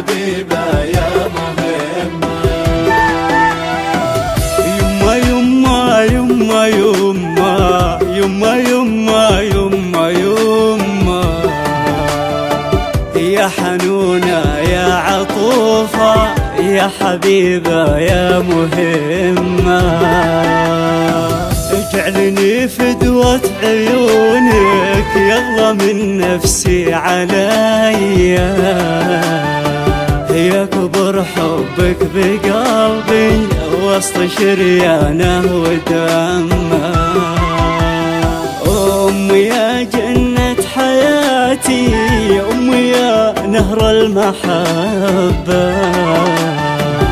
حبيبة يا مهمة. يما يما يما يما يما يما يما يما يا حنونة يا عطوفة يا حبيبة يا مهمة. اجعلني فدوة عيونك يلا من نفسي عليا، يا كبر حبك بقلبي وسط شريانه ودمه. أمي يا جنة حياتي، أمي يا نهر المحبة،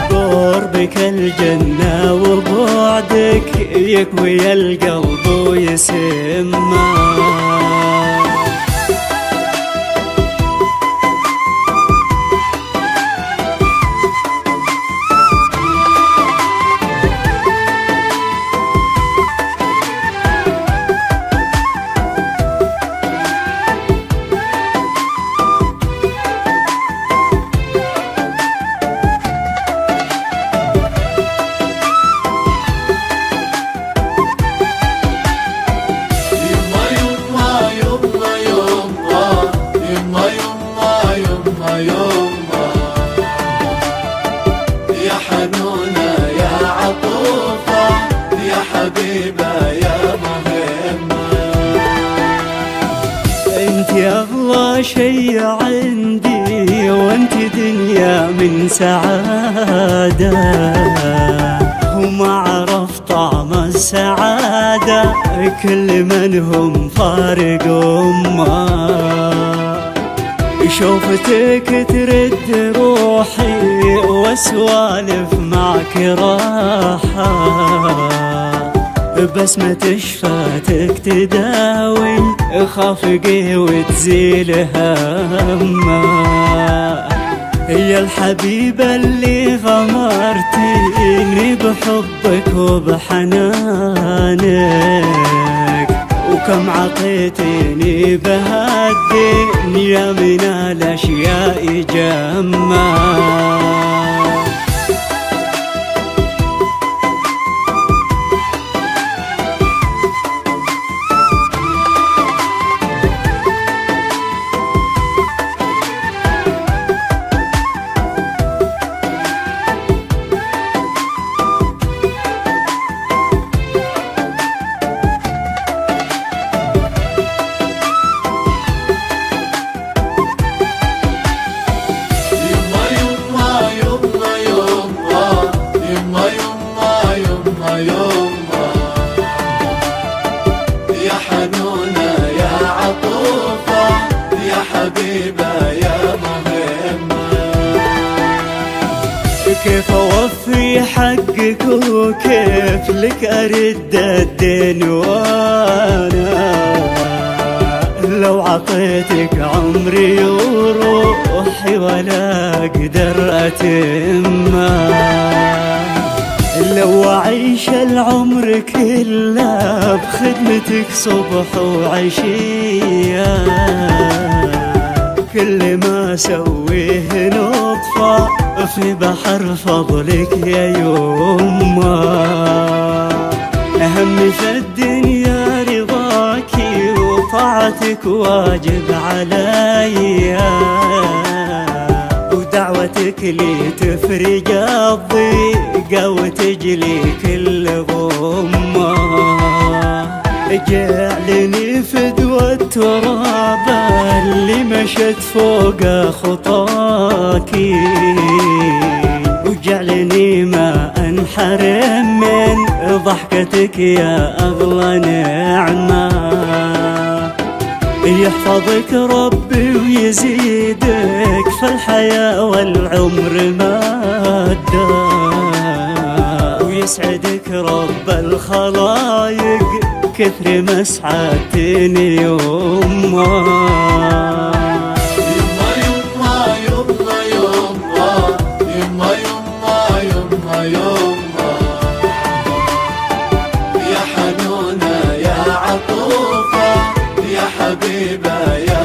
قربك الجنة وبعدك يكوي القلب ويسمه. يا حنونة يا عطوفة يا حبيبة يا مهمة. انت اغلى شي عندي وانت دنيا من سعادة، وما عرف طعم السعادة كل من هم فارق أمه. شوفتك ترد روحي واسوالف معك راحة، بسمة شفاتك تداوي خافقي وتزيل همه. يا الحبيبة اللي غمرتيني بحبك وبحنانك، وكم عطيتني بهالدنيا من الأشياء جمّا. يا حنونة يا عطوفة يا حبيبة يا مهمة. كيف أوفي حقك وكيف لك أرد الدين، وأنا لو عطيتك عمري وروحي ولا أقدر أتمه. لو أعيش العمر كله بخدمتك صبح وعشية، كل ما أسويه نطفة في بحر فضلك يا يمه. همي في الدنيا رضاكي وطاعتك واجب عليا، ودعوتك لي تفرج الضيقة وتجلي كل غمة. جعلني فدوة تراب اللي مشت فوق خطاكي، وجعلني ما انحرم من ضحكتك يا أغلى نعمة. يحفظك ربي ويزيدك في الحياة والعمر مادة، ويسعدك رب الخلايق كثر ما سعدتني يمه. يا حنونة يا عطوفة يا حبيبة يا